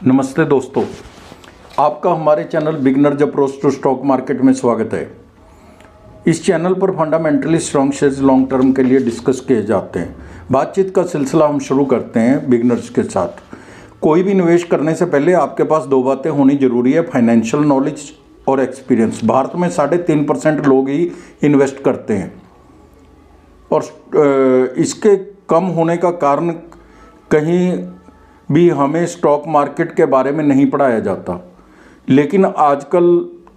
नमस्ते दोस्तों, आपका हमारे channel beginners approach to stock market में स्वागत है। इस चैनल पर fundamentally strong shares long term के लिए डिस्कस किए जाते हैं। बातचीत का सिलसिला हम शुरू करते हैं बिगनर्स के साथ। कोई भी निवेश करने से पहले आपके पास दो बातें होनी जरूरी है, फाइनेंशियल नॉलेज और एक्सपीरियंस। भारत में 3.5% लोग ही इन्वेस्ट करते हैं और इसके कम होने का कारण कहीं भी हमें स्टॉक मार्केट के बारे में नहीं पढ़ाया जाता। लेकिन आजकल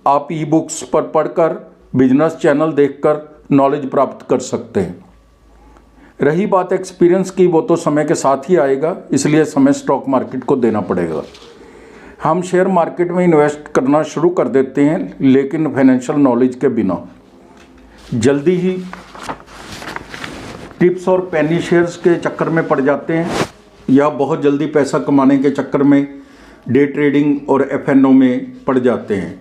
आप ई बुक्स पर पढ़कर, बिजनेस चैनल देखकर नॉलेज प्राप्त कर सकते हैं। रही बात एक्सपीरियंस की, वो तो समय के साथ ही आएगा, इसलिए समय स्टॉक मार्केट को देना पड़ेगा। हम शेयर मार्केट में इन्वेस्ट करना शुरू कर देते हैं, लेकिन फाइनेंशियल नॉलेज के बिना जल्दी ही टिप्स और पेनी शेयर्स के चक्कर में पड़ जाते हैं, या बहुत जल्दी पैसा कमाने के चक्कर में डे ट्रेडिंग और एफएनओ में पड़ जाते हैं।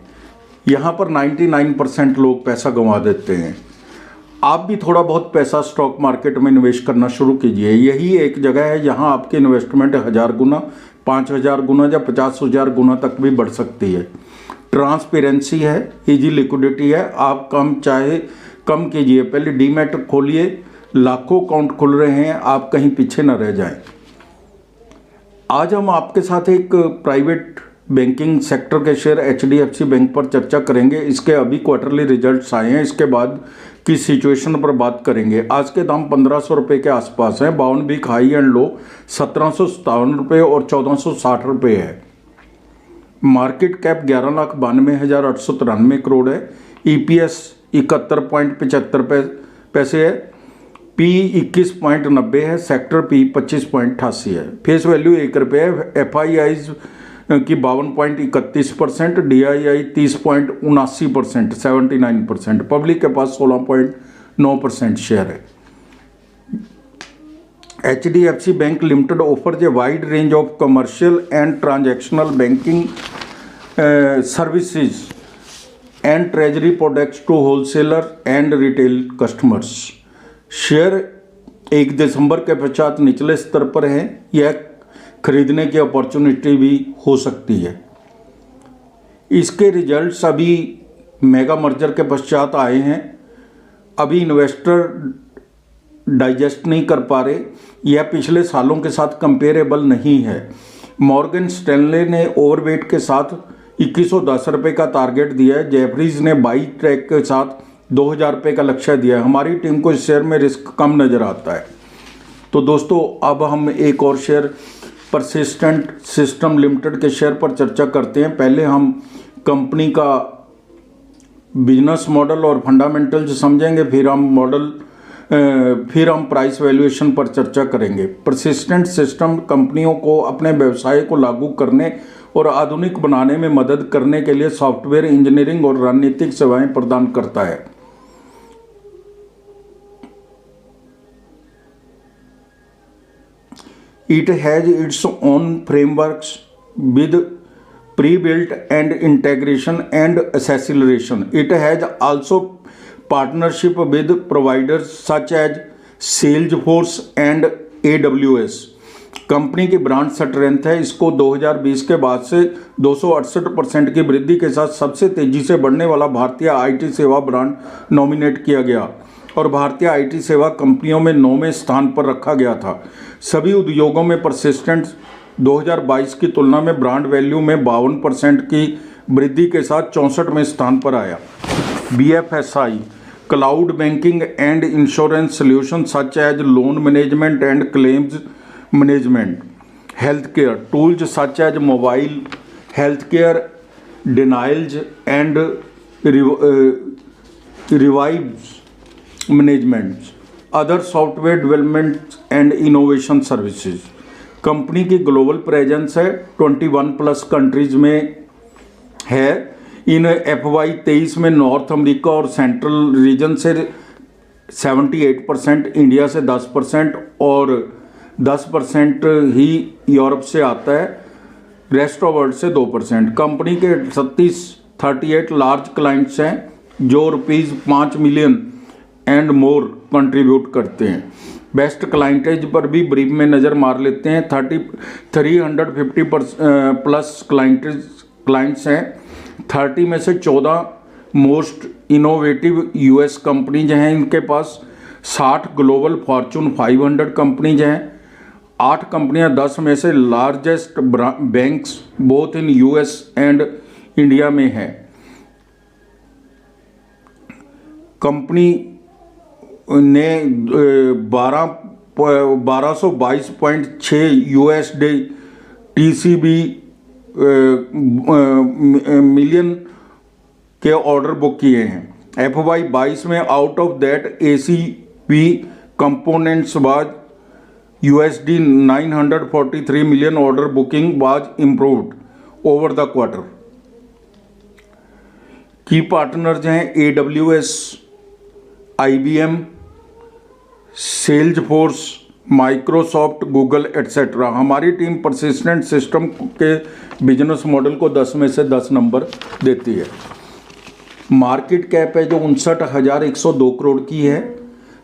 यहाँ पर 99% लोग पैसा गंवा देते हैं। आप भी थोड़ा बहुत पैसा स्टॉक मार्केट में निवेश करना शुरू कीजिए। यही एक जगह है जहाँ आपकी इन्वेस्टमेंट 1000 गुना, 5000 गुना या 50,000 गुना तक भी बढ़ सकती है। ट्रांसपेरेंसी है, इजी लिक्विडिटी है। आप कम चाहे कम कीजिए, पहले डीमैट खोलिए, लाखों अकाउंट खुल रहे हैं, आप कहीं पीछे न रह जाएं। आज हम आपके साथ एक प्राइवेट बैंकिंग सेक्टर के शेयर HDFC बैंक पर चर्चा करेंगे। इसके अभी क्वार्टरली रिजल्ट्स आए हैं, इसके बाद की सिचुएशन पर बात करेंगे। आज के दाम 1500 रुपये के आसपास हैं। 52 वीक हाई एंड लो 1757 रुपये और 1460 रुपये है। मार्केट कैप 11,92,893 करोड़ है। EPS 71.75 पैसे है। P 21.90 है। सेक्टर P 25.88 है। फेस वैल्यू 1 रुपये है। FIIs की 52.31%, DII 30.79%, 79%। पब्लिक के पास 16.9% शेयर है। HDFC bank limited offers a wide range of commercial and transactional banking services and treasury products to wholesaler and retail customers. Share 1 दिसंबर के पश्चात निचले स्तर पर है। यह खरीदने की अपॉर्चुनिटी भी हो सकती है। इसके रिजल्ट्स अभी मेगा मर्जर के पश्चात आए हैं। अभी इन्वेस्टर डाइजेस्ट नहीं कर पा रहे। यह पिछले सालों के साथ कंपेरेबल नहीं है। मॉर्गन स्टैनले ने ओवरवेट के साथ 2110 रुपये का टारगेट दिया है। जेफरीज ने बाई ट्रैक के साथ 2000 रुपये का लक्ष्य दिया है। हमारी टीम को इस शेयर में रिस्क कम नज़र आता है। तो दोस्तों, अब हम एक और शेयर परसिस्टेंट सिस्टम लिमिटेड के शेयर पर चर्चा करते हैं। पहले हम कंपनी का बिजनेस मॉडल और फंडामेंटल्स समझेंगे, फिर हम प्राइस वैल्यूएशन पर चर्चा करेंगे। परसिस्टेंट सिस्टम कंपनियों को अपने व्यवसाय को लागू करने और आधुनिक बनाने में मदद करने के लिए सॉफ्टवेयर इंजीनियरिंग और रणनीतिक सेवाएं प्रदान करता है। It has its own frameworks with pre-built and integration and acceleration. It has also partnership with providers such as Salesforce and AWS. Company की ब्रांड स्ट्रेंथ है। इसको 2020 के बाद से 268% की वृद्धि के साथ सबसे तेजी से बढ़ने वाला भारतीय IT सेवा ब्रांड नॉमिनेट किया गया और भारतीय IT सेवा कंपनियों में 9वें स्थान पर रखा गया था। सभी उद्योगों में परसिस्टेंट 2022 की तुलना में ब्रांड वैल्यू में 52% की वृद्धि के साथ 64वें स्थान पर आया। BFSI cloud banking and insurance solution such as loan management and claims management, health care tools such as mobile health care denials and revives management, other software development and innovation services. Company की global presence है, 21+ countries में है। In FY 23 में north America और central region से 78%, India से 10% और 10% ही Europe से आता है, रेस्ट ऑफ वर्ल्ड से 2%। कंपनी के 38 लार्ज क्लाइंट्स हैं जो ₹5 मिलियन एंड मोर कंट्रीब्यूट करते हैं। बेस्ट क्लाइंटेज पर भी ब्रीफ में नज़र मार लेते हैं। 350 प्लस क्लाइंट्स हैं। 30 में से 14 मोस्ट इनोवेटिव यूएस कंपनीज हैं इनके पास। 60 ग्लोबल फॉर्चून 500 कंपनीज हैं। 8 कंपनियां 10 में से largest banks both in US and India में हैं। कंपनी ने 1222.6 USD TCB मिलियन के ऑर्डर बुक किए हैं। FY 22 में out of that ACP components was USD 943 million order booking was improved over the quarter. की पार्टनर्स हैं AWS, IBM, Salesforce, Microsoft, Google etcetera. हमारी टीम परसिस्टेंट सिस्टम के business model को 10 में से 10 नंबर देती है। मार्केट कैप है जो 59,102 करोड़ की है।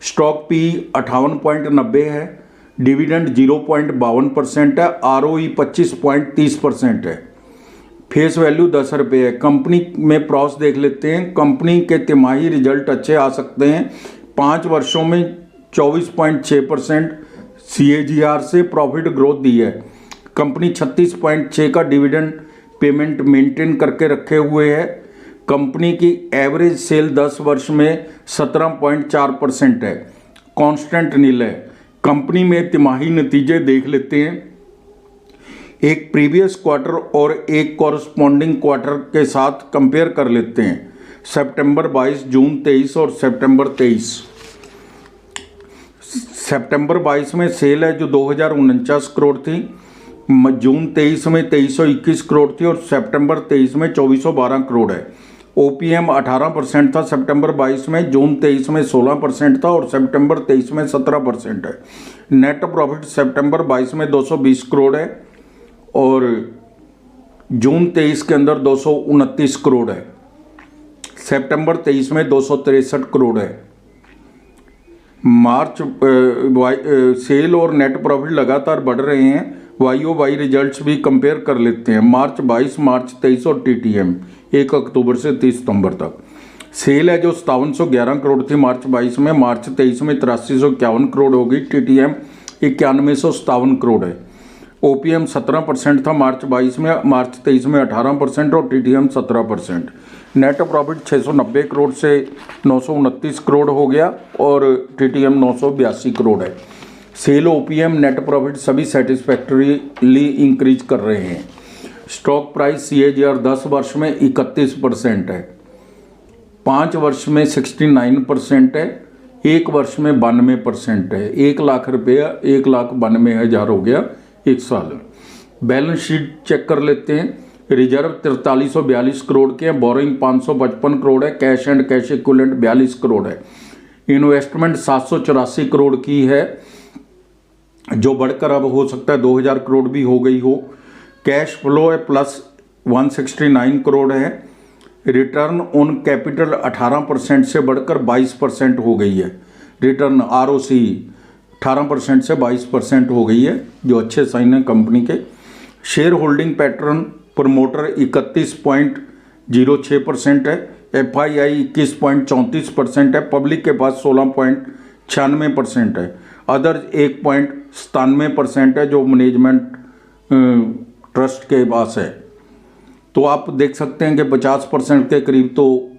स्टॉक पी 58.90 है। डिविडेंड 0.52% है। ROE 25.30% है। फेस वैल्यू 10 रुपये है। कंपनी में प्रॉस देख लेते हैं। कंपनी के तिमाही रिजल्ट अच्छे आ सकते हैं। 5 वर्षों में 24.6% CAGR से प्रॉफिट ग्रोथ दी है। कंपनी 36.6 का डिविडेंड पेमेंट मेंटेन करके रखे हुए है। कंपनी की एवरेज सेल 10 वर्ष में 17.4% है। कांस्टेंट नील है। कंपनी में तिमाही नतीजे देख लेते हैं। एक प्रीवियस क्वार्टर और एक कॉरस्पॉन्डिंग क्वार्टर के साथ कंपेयर कर लेते हैं। सितंबर 22, जून 23 और सितंबर 23। सितंबर 22 में सेल है जो 2049 करोड़ थी। जून 23 में 2321 करोड़ थी और सितंबर 23 में 2412 करोड़ है। OPM 18% था सितंबर 22 में, जून 23 में 16% था और सितंबर 23 में 17% है। नेट प्रॉफिट सितंबर 22 में 220 करोड़ है और जून 23 के अंदर 229 करोड़ है। सितंबर 23 में 263 करोड़ है। मार्च सेल और नेट प्रॉफिट लगातार बढ़ रहे हैं। YOY रिजल्ट्स भी कंपेयर कर लेते हैं। मार्च 22, मार्च 23 और TTM 1 अक्टूबर से 30 सितंबर तक। सेल है जो 5711 करोड़ थी मार्च 22 में, मार्च 23 में 8351 करोड़ होगी। TTM 9157 करोड़ है। OPM 17% था मार्च 22 में, मार्च 23 में 18% और TTM 17%। नेट प्रॉफिट 690 करोड़ से 929 करोड़ हो गया और TTM 982 करोड़ है। सेल, OPM, नेट प्रॉफिट सभी सेटिस्फैक्टरीली इंक्रीज कर रहे हैं। स्टॉक प्राइस CAGR 10 वर्ष में 31% है, 5 वर्ष में 69% है, 1 वर्ष में 92% है। 1 लाख रुपया 1,92,000 हो गया 1 साल। बैलेंस शीट चेक कर लेते हैं। रिजर्व 4342 करोड़ के हैं। बोरिंग 555 करोड़ है। Cash and cash equivalent 42 crore है। इन्वेस्टमेंट 784 करोड़ की है जो बढ़कर अब हो सकता है 2000 करोड़ भी हो गई हो। कैश फ्लो है प्लस 169 करोड़ है। रिटर्न ऑन कैपिटल 18% से बढ़कर 22% हो गई है। रिटर्न ROC 18% से 22% हो गई है जो अच्छे साइन है कंपनी के। शेयर होल्डिंग पैटर्न प्रमोटर 31.06% है। FII 21.34% है। पब्लिक के पास 16.96% है। अदर 1.97% है जो मैनेजमेंट ट्रस्ट के पास है। तो आप देख सकते हैं कि 50% के करीब तो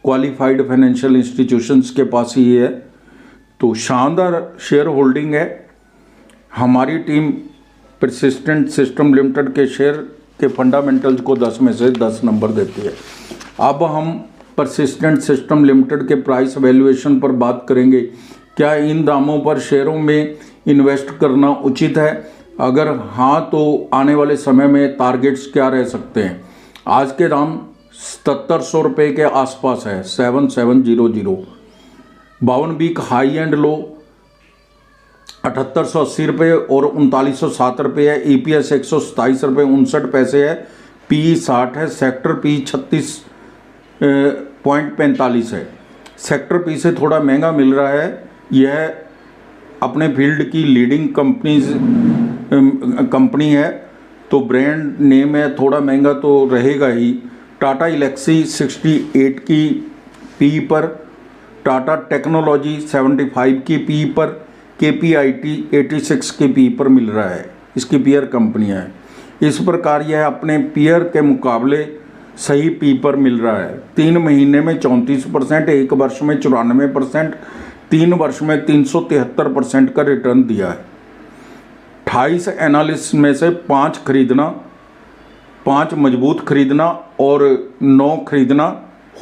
क्वालिफाइड फाइनेंशियल इंस्टीट्यूशंस के पास ही है। तो शानदार शेयर होल्डिंग है। हमारी टीम परसिस्टेंट सिस्टम लिमिटेड के शेयर के फंडामेंटल्स को 10 में से 10 नंबर देती है। अब हम परसिस्टेंट सिस्टम लिमिटेड के प्राइस वैल्यूएशन पर बात करेंगे। क्या इन दामों पर शेयरों में इन्वेस्ट करना उचित है? अगर हाँ तो आने वाले समय में टारगेट्स क्या रह सकते हैं? आज के दाम 7700 रुपये के आसपास है, 7700। 52 वीक हाई एंड लो 7880 रुपये और 3907 रुपये है। EPS 127 रुपये 59 पैसे है। PE 60 है। सेक्टर PE 36.45 है। सेक्टर P से थोड़ा महंगा मिल रहा है। यह अपने फील्ड की लीडिंग कंपनी है, तो ब्रांड नेम है, थोड़ा महंगा तो रहेगा ही। टाटा एल्क्सी 68 की पी पर, टाटा टेक्नोलॉजी 75 की पी पर, KPIT 86 की पी पर मिल रहा है। इसकी पीयर कंपनियां हैं। इस प्रकार यह अपने पीयर के मुकाबले सही पी पर मिल रहा है। 3 महीने में 34%, 1 वर्ष में 94%, 3 वर्ष में 373% का रिटर्न दिया है। 28 एनालिस्ट में से 5 खरीदना, 5 मजबूत खरीदना और 9 खरीदना,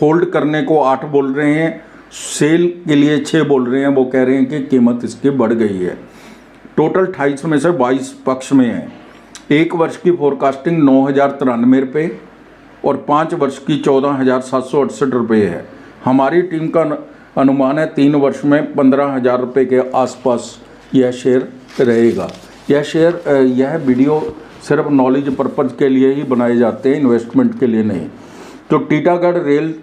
होल्ड करने को 8 बोल रहे हैं, सेल के लिए 6 बोल रहे हैं। वो कह रहे हैं कि कीमत इसकी बढ़ गई है। टोटल 28 में से 22 पक्ष में है। 1 वर्ष की फोरकास्टिंग 9,093 रुपये और 5 वर्ष की 14,768 रुपये है। हमारी टीम का अनुमान है 3 वर्ष में 15,000 रुपये के आसपास यह शेयर रहेगा। यह वीडियो सिर्फ नॉलेज पर्पज़ के लिए ही बनाए जाते हैं, इन्वेस्टमेंट के लिए नहीं। तो टीटागढ़ रेल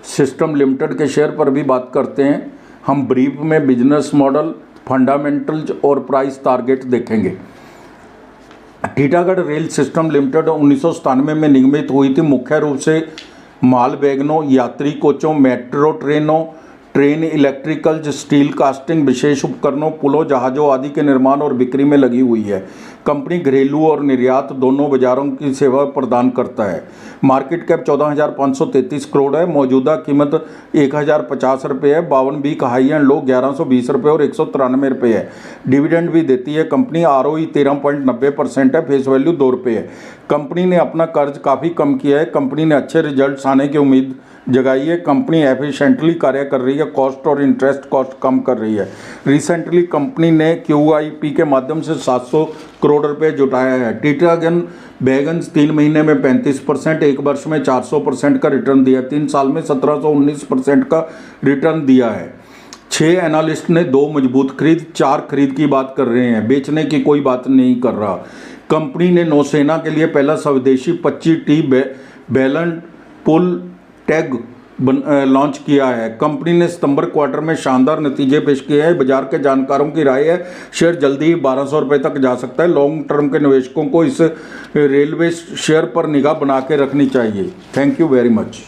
सिस्टम लिमिटेड के शेयर पर भी बात करते हैं। हम ब्रीफ में बिजनेस मॉडल, फंडामेंटल्स और प्राइस टारगेट देखेंगे। टीटागढ़ रेल सिस्टम लिमिटेड 1997 में निगमित हुई थी। मुख्य रूप से माल वैगनों, यात्री कोचों, मेट्रो ट्रेनों, ट्रेन इलेक्ट्रिकल्स, स्टील कास्टिंग, विशेष उपकरणों, पुलों, जहाज़ों आदि के निर्माण और बिक्री में लगी हुई है। कंपनी घरेलू और निर्यात दोनों बाजारों की सेवा प्रदान करता है। मार्केट कैप 14,533 करोड़ है। मौजूदा कीमत 1,050 रुपये है। 52 वीक हाई एंड लो 1,120 रुपये और 193 रुपये है। डिविडेंड भी देती है कंपनी। ROE 13.90% है। फेस वैल्यू 2 रुपये है। कंपनी ने अपना कर्ज काफ़ी कम किया है। कंपनी ने अच्छे रिजल्ट्स आने की उम्मीद जगाई है। कंपनी एफिशिएंटली कार्य कर रही है, कॉस्ट और इंटरेस्ट कॉस्ट कम कर रही है। रिसेंटली कंपनी ने QIP के माध्यम से 700 करोड़ रुपए जुटाया है। टीटागढ़ वैगन्स 3 महीने में 35%, 1 वर्ष में 400% का रिटर्न दिया, 3 साल में 1719% का रिटर्न दिया है। 6 एनालिस्ट ने 2 मजबूत खरीद, 4 खरीद की बात कर रहे हैं, बेचने की कोई बात नहीं कर रहा। कंपनी ने नौसेना के लिए पहला स्वदेशी 25T बैलन पुल टैग लॉन्च किया है। कंपनी ने सितंबर क्वार्टर में शानदार नतीजे पेश किए हैं। बाजार के जानकारों की राय है शेयर जल्दी ही 1200 रुपये तक जा सकता है। लॉन्ग टर्म के निवेशकों को इस रेलवे शेयर पर निगाह बना के रखनी चाहिए। Thank you very much.